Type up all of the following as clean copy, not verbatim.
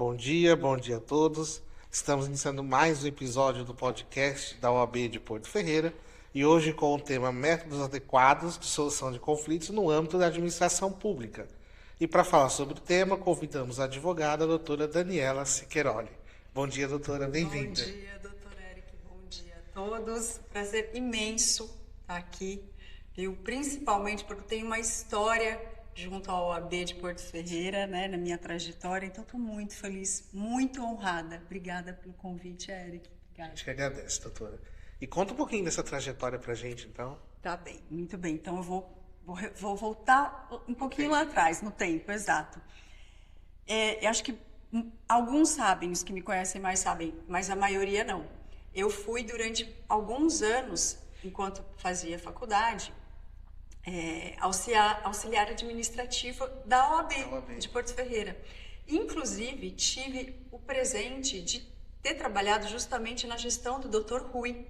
Bom dia a todos. Estamos iniciando mais um episódio do podcast da OAB de Porto Ferreira e hoje com o tema Métodos Adequados de Solução de Conflitos no âmbito da administração pública. E para falar sobre o tema, convidamos a advogada, a doutora Daniela Siqueiroli. Bom dia, doutora, Bom bem-vinda. dia, doutor Eric. Bom dia a todos. Prazer imenso estar aqui, viu? Principalmente porque tenho uma história junto ao OAB de Porto Ferreira, né, na minha trajetória. Então, estou muito feliz, muito honrada. Obrigada pelo convite, Eric. A Obrigada. gente que agradece, doutora. E conta um pouquinho dessa trajetória para a gente, então. Tá bem, muito bem. Então, eu vou voltar um pouquinho lá atrás, no tempo, exato. Eu acho que alguns sabem, os que me conhecem mais sabem, mas a maioria não. Eu fui durante alguns anos, enquanto fazia faculdade, auxiliar administrativa da OAB de Porto Ferreira. Inclusive, tive o presente de ter trabalhado justamente na gestão do Dr. Rui,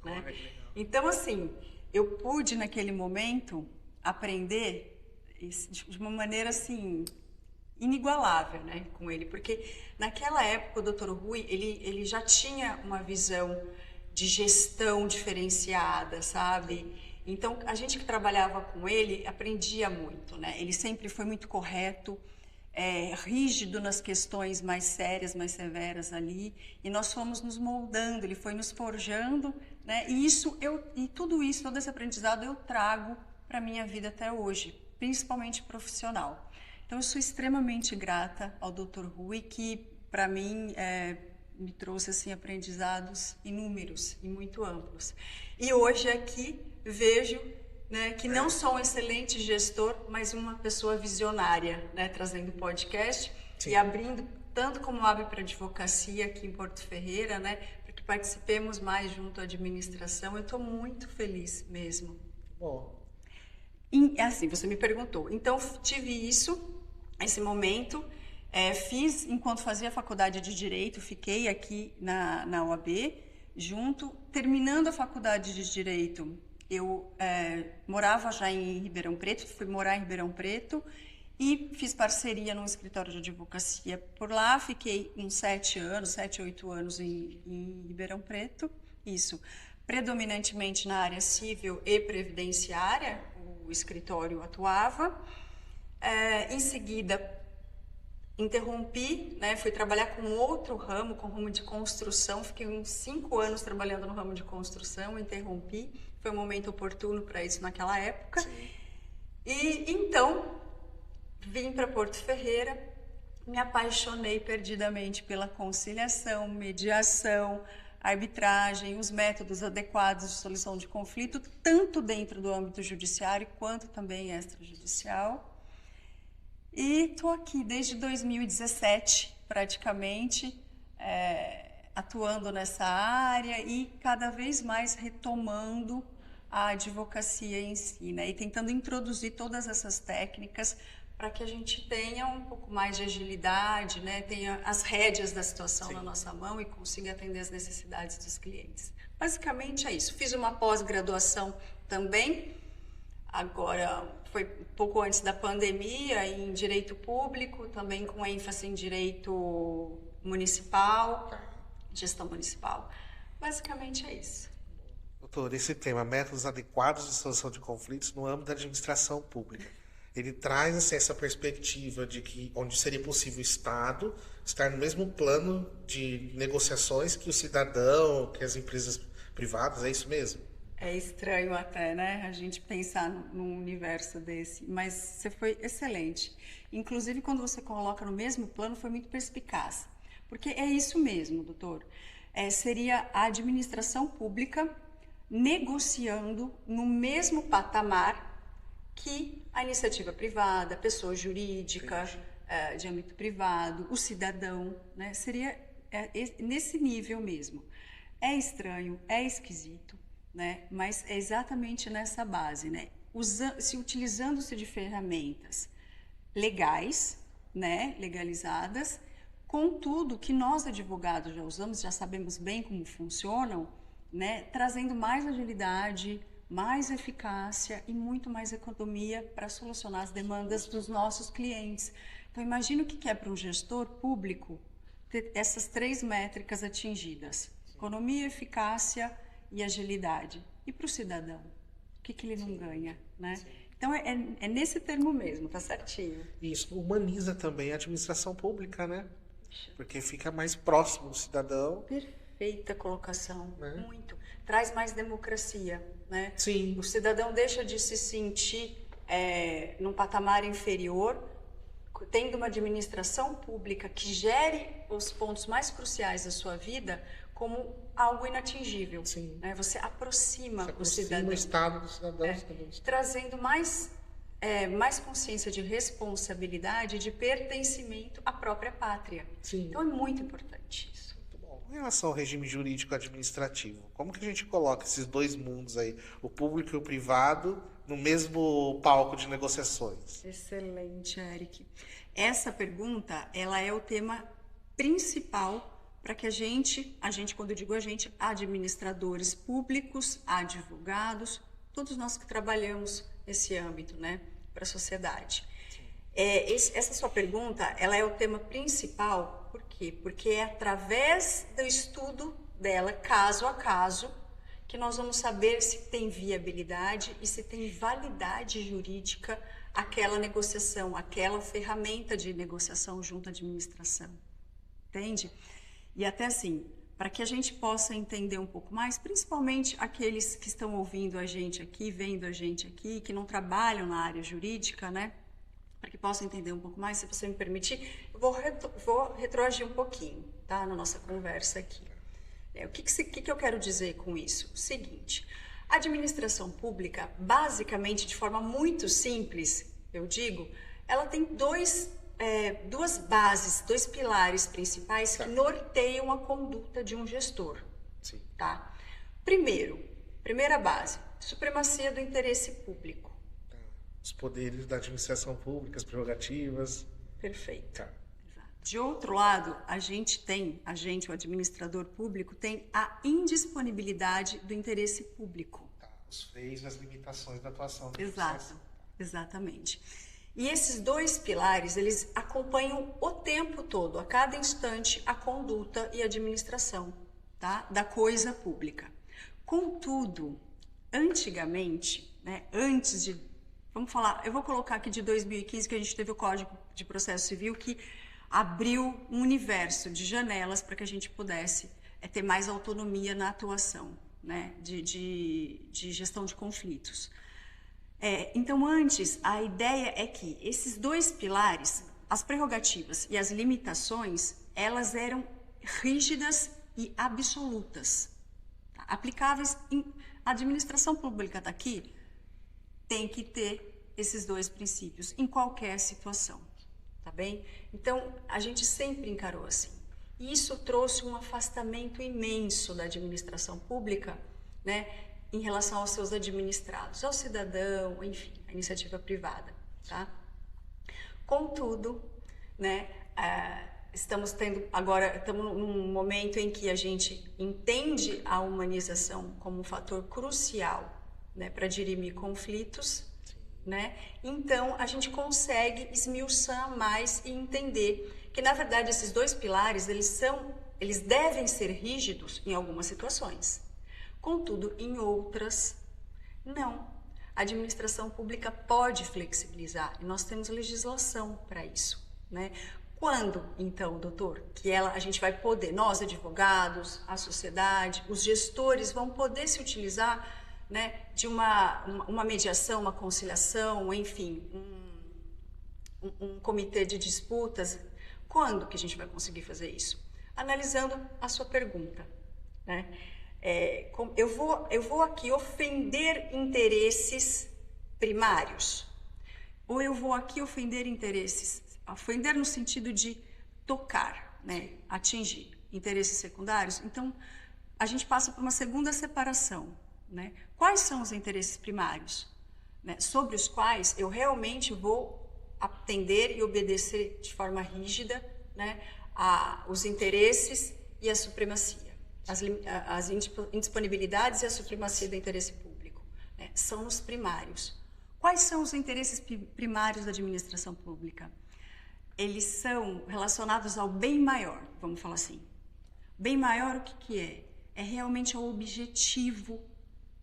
né? Então, assim, eu pude, naquele momento, aprender de uma maneira, assim, inigualável, né, com ele, porque naquela época o Dr. Rui, ele já tinha uma visão de gestão diferenciada, sabe? Então, a gente que trabalhava com ele aprendia muito, né? Ele sempre foi muito correto, rígido nas questões mais sérias, mais severas ali, e nós fomos nos moldando, ele foi nos forjando, né? E tudo isso, todo esse aprendizado eu trago para a minha vida até hoje, principalmente profissional. Então, eu sou extremamente grata ao Dr. Rui, que, para mim, me trouxe assim, aprendizados inúmeros e muito amplos. E hoje aqui vejo, né, que não sou um excelente gestor, mas uma pessoa visionária, né, trazendo podcast. Sim. E abrindo, tanto como abre para advocacia aqui em Porto Ferreira, né, para que participemos mais junto à administração. Eu estou muito feliz mesmo. Bom. E, assim, você me perguntou. Então, tive esse momento, fiz enquanto fazia faculdade de Direito, fiquei aqui na OAB, junto, terminando a faculdade de Direito, eu morava já em Ribeirão Preto, fui morar em Ribeirão Preto e fiz parceria num escritório de advocacia por lá, fiquei uns 7, 8 anos em Ribeirão Preto, isso, predominantemente na área civil e previdenciária, o escritório atuava. Em seguida, interrompi, né, fui trabalhar com outro ramo, com o ramo de construção, fiquei uns 5 anos trabalhando no ramo de construção, interrompi, foi um momento oportuno para isso naquela época. Sim. E então, vim para Porto Ferreira, me apaixonei perdidamente pela conciliação, mediação, arbitragem, os métodos adequados de solução de conflito, tanto dentro do âmbito judiciário quanto também extrajudicial. E estou aqui desde 2017, praticamente, atuando nessa área e cada vez mais retomando a advocacia em si, né? E tentando introduzir todas essas técnicas para que a gente tenha um pouco mais de agilidade, né? Tenha as rédeas da situação. Sim. Na nossa mão e consiga atender as necessidades dos clientes. Basicamente é isso. Fiz uma pós-graduação também, agora foi pouco antes da pandemia, em Direito Público, também com ênfase em Direito Municipal, Gestão Municipal. Basicamente é isso. Doutor, esse tema, métodos adequados de solução de conflitos no âmbito da administração pública, ele traz assim, essa perspectiva de que onde seria possível o Estado estar no mesmo plano de negociações que o cidadão, que as empresas privadas, é isso mesmo? É estranho até, né, a gente pensar num universo desse, mas você foi excelente. Inclusive, quando você coloca no mesmo plano, foi muito perspicaz. Porque é isso mesmo, doutor. Seria a administração pública negociando no mesmo patamar que a iniciativa privada, a pessoa jurídica, de âmbito privado, o cidadão, né? Seria nesse nível mesmo. É estranho, é esquisito, né? Mas é exatamente nessa base, né? Utilizando-se de ferramentas legais, né? Legalizadas, contudo, que nós advogados já usamos, já sabemos bem como funcionam, né? Trazendo mais agilidade, mais eficácia e muito mais economia para solucionar as demandas dos nossos clientes. Então, imagina o que é para um gestor público ter essas 3 métricas atingidas: economia, eficácia e agilidade. E para o cidadão? O que ele não ganha, né? Então, é nesse termo mesmo, tá certinho. Isso humaniza também a administração pública, né? Porque fica mais próximo do cidadão. Perfeita colocação, né? Muito. Traz mais democracia, né? Sim. O cidadão deixa de se sentir num patamar inferior, tendo uma administração pública que gere os pontos mais cruciais da sua vida como algo inatingível. Sim. Né? Você aproxima o Cidadão. cidadão. O estado do cidadão. Trazendo mais consciência de responsabilidade, de pertencimento à própria pátria. Sim. Então é muito importante isso. Muito bom. Em relação ao regime jurídico administrativo, como que a gente coloca esses 2 mundos aí, o público e o privado, no mesmo palco de negociações? Excelente, Eric. Essa pergunta, ela é o tema principal para que a gente, quando eu digo a gente, administradores públicos, advogados, todos nós que trabalhamos nesse âmbito, né, para a sociedade. Essa sua pergunta, ela é o tema principal, por quê? Porque é através do estudo dela, caso a caso, que nós vamos saber se tem viabilidade e se tem validade jurídica aquela negociação, aquela ferramenta de negociação junto à administração. Entende? E até assim, para que a gente possa entender um pouco mais, principalmente aqueles que estão ouvindo a gente aqui, vendo a gente aqui, que não trabalham na área jurídica, né? Para que possam entender um pouco mais, se você me permitir, eu vou retroagir um pouquinho, tá? Na nossa conversa aqui. O que eu quero dizer com isso? O seguinte, a administração pública, basicamente, de forma muito simples, eu digo, ela tem duas bases, 2 pilares principais que norteiam a conduta de um gestor. Sim. Tá? Primeira base, supremacia do interesse público. Os poderes da administração pública, as prerrogativas. Perfeito. Tá. De outro lado, o administrador público, tem a indisponibilidade do interesse público. Tá. Os freios e as limitações da atuação do Exato, exatamente. E esses 2 pilares, eles acompanham o tempo todo, a cada instante, a conduta e a administração, tá? Da coisa pública. Contudo, antigamente, né, antes de... Vamos falar, eu vou colocar aqui de 2015, que a gente teve o Código de Processo Civil, que abriu um universo de janelas para que a gente pudesse ter mais autonomia na atuação, né, de gestão de conflitos. Então, antes, a ideia é que esses 2 pilares, as prerrogativas e as limitações, elas eram rígidas e absolutas, tá? Aplicáveis a administração pública está aqui, tem que ter esses 2 princípios em qualquer situação, tá bem? Então, a gente sempre encarou assim. E isso trouxe um afastamento imenso da administração pública, né, em relação aos seus administrados, ao cidadão, enfim, à iniciativa privada, tá? Contudo, né, estamos num momento em que a gente entende a humanização como um fator crucial, né, para dirimir conflitos, né? Então a gente consegue esmiuçar mais e entender que, na verdade, esses 2 pilares, eles devem ser rígidos em algumas situações. Contudo, em outras, não. A administração pública pode flexibilizar e nós temos legislação para isso, né? Quando, então, doutor, que a gente vai poder, nós advogados, a sociedade, os gestores vão poder se utilizar, né, de uma mediação, uma conciliação, enfim, um comitê de disputas? Quando que a gente vai conseguir fazer isso? Analisando a sua pergunta, né? Eu vou aqui ofender interesses primários, ou eu vou aqui ofender no sentido de tocar, né, atingir interesses secundários? Então, a gente passa por uma segunda separação, né? Quais são os interesses primários, né, sobre os quais eu realmente vou atender e obedecer de forma rígida, né, os interesses e a supremacia? As indisponibilidades e a supremacia do interesse público, né, são os primários. Quais são os interesses primários da administração pública? eles são relacionados ao bem maior, vamos falar assim. Bem maior o que é? É realmente o objetivo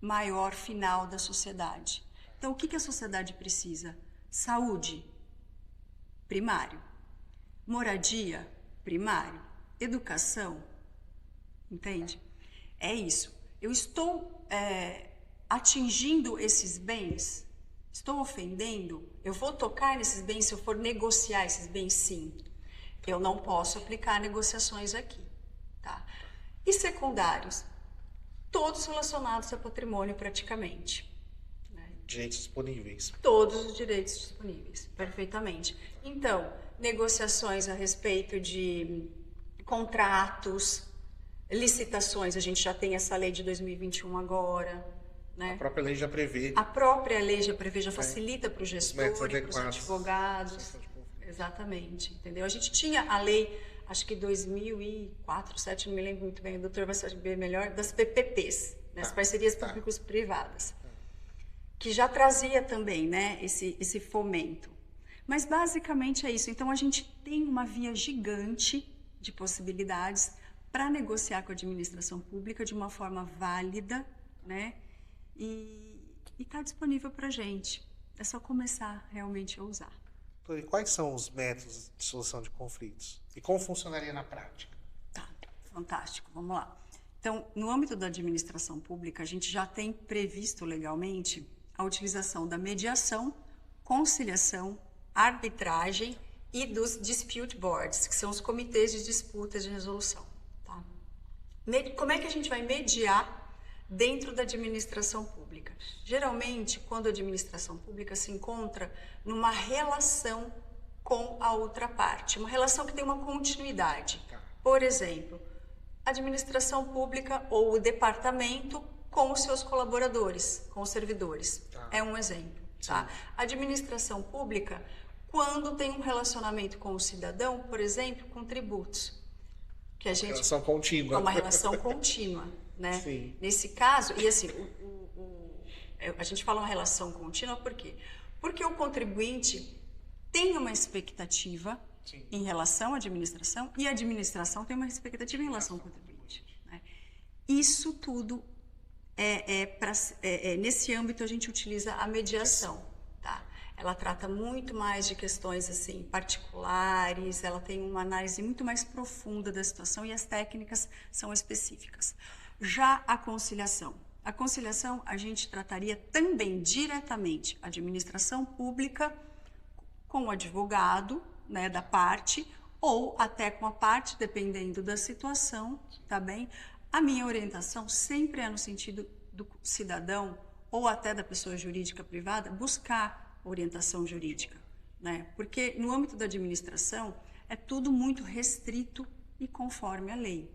maior final da sociedade. Então, o que a sociedade precisa? Saúde, primário. Moradia, primário. Educação, entende? É isso. Eu estou atingindo esses bens? Estou ofendendo? Eu vou tocar nesses bens se eu for negociar esses bens? Sim. Eu não posso aplicar negociações aqui. Tá? E secundários? Todos relacionados a patrimônio praticamente. Né? Direitos disponíveis. Todos os direitos disponíveis, perfeitamente. Então, negociações a respeito de contratos, licitações, a gente já tem essa lei de 2021 agora. Né? A própria lei já prevê. A própria lei já prevê, já facilita para o gestor e para os advogados. Exatamente, entendeu? A gente tinha a lei, acho que 2004, 2007, não me lembro muito bem, o doutor vai saber melhor, das PPPs, né? As parcerias públicos-privadas, que já trazia também, né, esse fomento. Mas basicamente é isso. Então a gente tem uma via gigante de possibilidades para negociar com a administração pública de uma forma válida, né? E está disponível para a gente. É só começar realmente a usar. E quais são os métodos de solução de conflitos? E como funcionaria na prática? Tá, fantástico. Vamos lá. Então, no âmbito da administração pública, a gente já tem previsto legalmente a utilização da mediação, conciliação, arbitragem e dos dispute boards, que são os comitês de disputas de resolução. Tá? Como é que a gente vai mediar dentro da administração pública? Geralmente, quando a administração pública se encontra numa relação com a outra parte, uma relação que tem uma continuidade. Por exemplo, a administração pública ou o departamento com os seus colaboradores, com os servidores. É um exemplo. Tá? A administração pública, quando tem um relacionamento com o cidadão, por exemplo, com tributos. Que a gente, relação contínua. Uma relação contínua. Né? Sim. Nesse caso, e assim, a gente fala uma relação contínua por quê? Porque o contribuinte tem uma expectativa em relação à administração e a administração tem uma expectativa em relação ao contribuinte. Né? Isso tudo nesse âmbito a gente utiliza a mediação. Tá? Ela trata muito mais de questões assim, particulares, ela tem uma análise muito mais profunda da situação e as técnicas são específicas. Já a conciliação a gente trataria também diretamente a administração pública com o advogado, né, da parte, ou até com a parte, dependendo da situação, tá bem? A minha orientação sempre é no sentido do cidadão ou até da pessoa jurídica privada buscar orientação jurídica, né? Porque no âmbito da administração é tudo muito restrito e conforme a lei.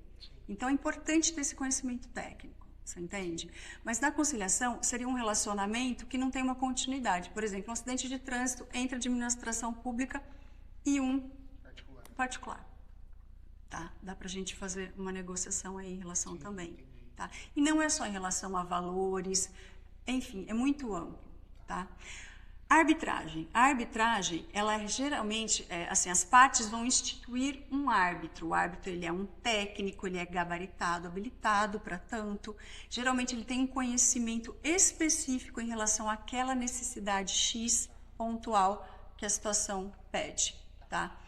Então, é importante ter esse conhecimento técnico, você entende? Mas na conciliação, seria um relacionamento que não tem uma continuidade. Por exemplo, um acidente de trânsito entre a administração pública e um particular. Tá? Dá para a gente fazer uma negociação aí em relação também. Tá? E não é só em relação a valores, enfim, é muito amplo. Tá? A arbitragem, ela geralmente, assim, as partes vão instituir um árbitro. O árbitro, ele é um técnico, ele é gabaritado, habilitado para tanto. Geralmente, ele tem um conhecimento específico em relação àquela necessidade X pontual que a situação pede, tá?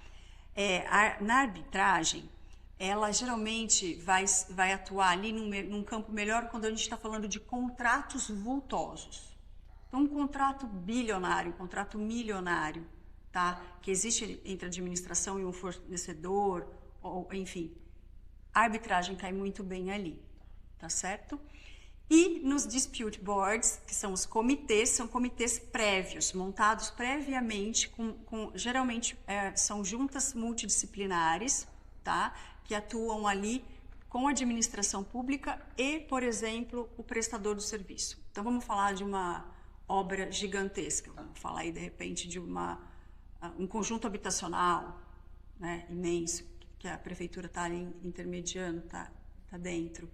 Na arbitragem, ela geralmente vai atuar ali num campo melhor quando a gente está falando de contratos vultosos. Então, um contrato bilionário, um contrato milionário, tá? Que existe entre a administração e um fornecedor, ou, enfim, a arbitragem cai muito bem ali, tá certo? E nos dispute boards, que são os comitês, são comitês prévios, montados previamente, geralmente são juntas multidisciplinares, tá? Que atuam ali com a administração pública e, por exemplo, o prestador do serviço. Então, vamos falar de uma obra gigantesca, vamos falar aí de repente de um conjunto habitacional, né, imenso, que a prefeitura está ali intermediando, está dentro.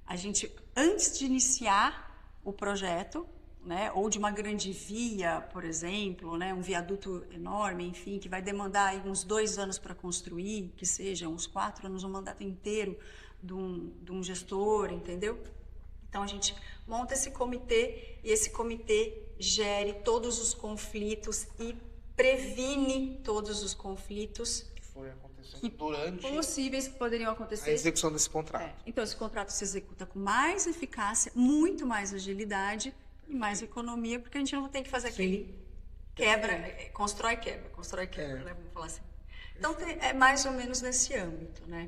A gente, antes de iniciar o projeto, né, ou de uma grande via, por exemplo, né, um viaduto enorme, enfim, que vai demandar aí uns 2 anos para construir, que seja uns 4 anos, um mandato inteiro de um gestor, entendeu? Então, a gente monta esse comitê e esse comitê gere todos os conflitos e previne todos os conflitos Que foi acontecendo durante possíveis que poderiam acontecer. a execução desse contrato. Então, esse contrato se executa com mais eficácia, muito mais agilidade e mais economia, porque a gente não tem que fazer aquele constrói e quebra, né? Vamos falar assim. Então, é mais ou menos nesse âmbito, né?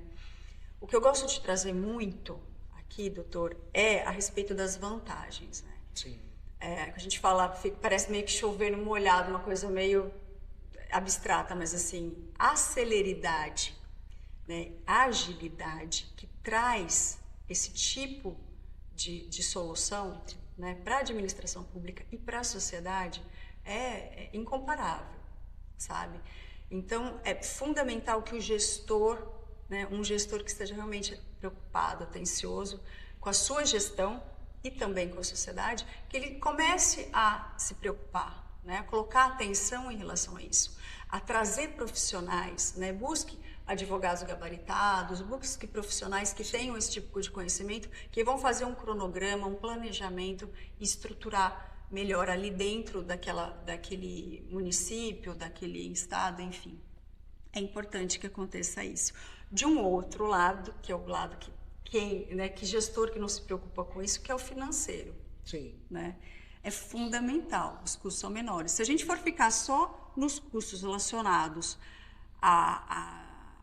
O que eu gosto de trazer muito aqui, doutor, é a respeito das vantagens, né? Sim. A gente fala, parece meio que chover no molhado, uma coisa meio abstrata, mas assim, a celeridade, né, a agilidade que traz esse tipo de solução, né, para a administração pública e para a sociedade é incomparável, sabe? Então, é fundamental que o gestor, né, um gestor que esteja realmente preocupado, atencioso com a sua gestão e também com a sociedade, que ele comece a se preocupar, né, a colocar atenção em relação a isso, a trazer profissionais, né, busque advogados gabaritados, busque profissionais que tenham esse tipo de conhecimento, que vão fazer um cronograma, um planejamento e estruturar melhor ali dentro daquele município, daquele estado, enfim. É importante que aconteça isso. De um outro lado, que é o lado que gestor que não se preocupa com isso, que é o financeiro. Sim. Né? É fundamental, os custos são menores. Se a gente for ficar só nos custos relacionados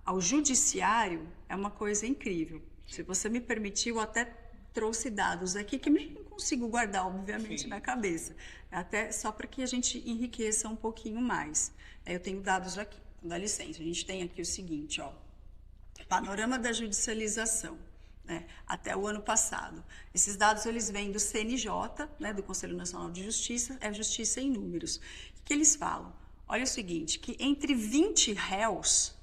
ao judiciário, é uma coisa incrível. Se você me permitir, eu até trouxe dados aqui que nem consigo guardar, obviamente, na cabeça. Até só para que a gente enriqueça um pouquinho mais. Eu tenho dados aqui, dá licença. A gente tem aqui o seguinte, ó, panorama da judicialização. Né, até o ano passado. Esses dados eles vêm do CNJ, né, do Conselho Nacional de Justiça, é Justiça em Números. O que eles falam? Olha o seguinte, que entre 20 réus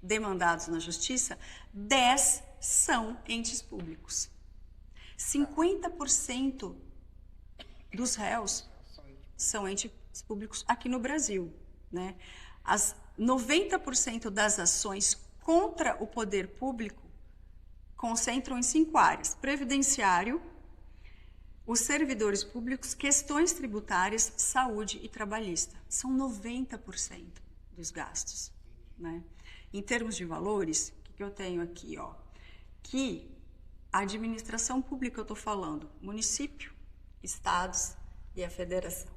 demandados na Justiça, 10 são entes públicos. 50% dos réus são entes públicos aqui no Brasil. Né? 90% das ações contra o poder público concentram em 5 áreas: previdenciário, os servidores públicos, questões tributárias, saúde e trabalhista. São 90% dos gastos. Né? Em termos de valores, o que eu tenho aqui? Ó, que a administração pública, eu estou falando, município, estados e a federação,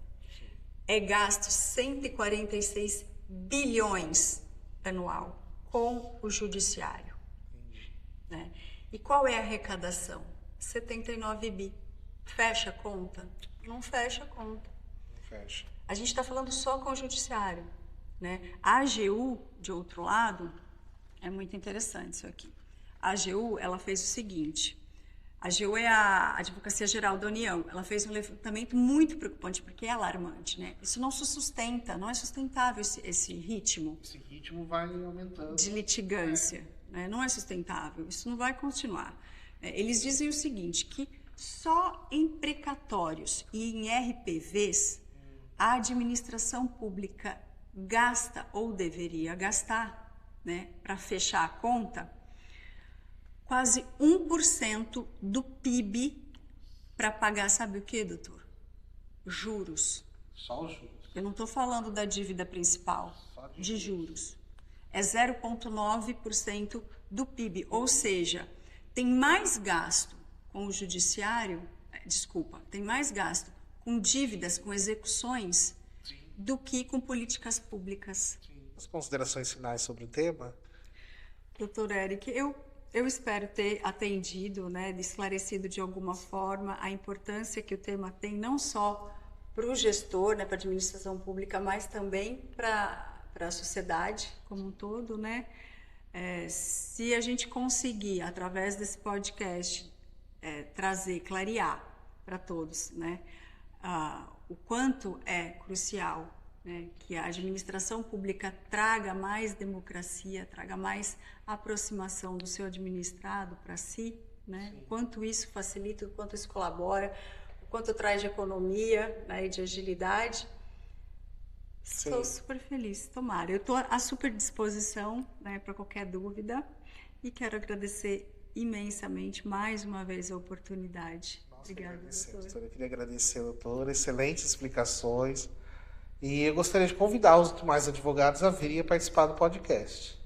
é gasto 146 bilhões anual com o judiciário. Né? E qual é a arrecadação? 79 bi. Fecha a conta? Não fecha a conta. Não fecha. A gente está falando só com o judiciário. Né? A AGU, de outro lado, é muito interessante isso aqui. A AGU, ela fez o seguinte, a AGU é a Advocacia Geral da União, ela fez um levantamento muito preocupante, porque é alarmante, né? Isso não se sustenta, não é sustentável esse ritmo. Esse ritmo vai aumentando. De litigância. Né? Não é sustentável, isso não vai continuar. Eles dizem o seguinte, que só em precatórios e em RPVs a administração pública gasta ou deveria gastar, né, para fechar a conta, quase 1% do PIB para pagar, sabe o que, doutor? Juros. Só os juros. Eu não estou falando da dívida principal, de juros. É 0,9% do PIB, ou seja, tem mais gasto com o judiciário, tem mais gasto com dívidas, com execuções, sim, do que com políticas públicas. Sim. As considerações finais sobre o tema? Doutor Eric, eu espero ter atendido, né, esclarecido de alguma forma a importância que o tema tem, não só para o gestor, né, para a administração pública, mas também para a sociedade como um todo, né? Se a gente conseguir, através desse podcast, trazer, clarear para todos, né, o quanto é crucial, né, que a administração pública traga mais democracia, traga mais aproximação do seu administrado para si, né? O quanto isso facilita, o quanto isso colabora, o quanto traz de economia, né, e de agilidade. Estou super feliz, tomara. Eu estou à super disposição, né, para qualquer dúvida e quero agradecer imensamente mais uma vez a oportunidade. Obrigada, doutora. Eu queria agradecer, doutora. Excelentes explicações. E eu gostaria de convidar os demais advogados a virem a participar do podcast.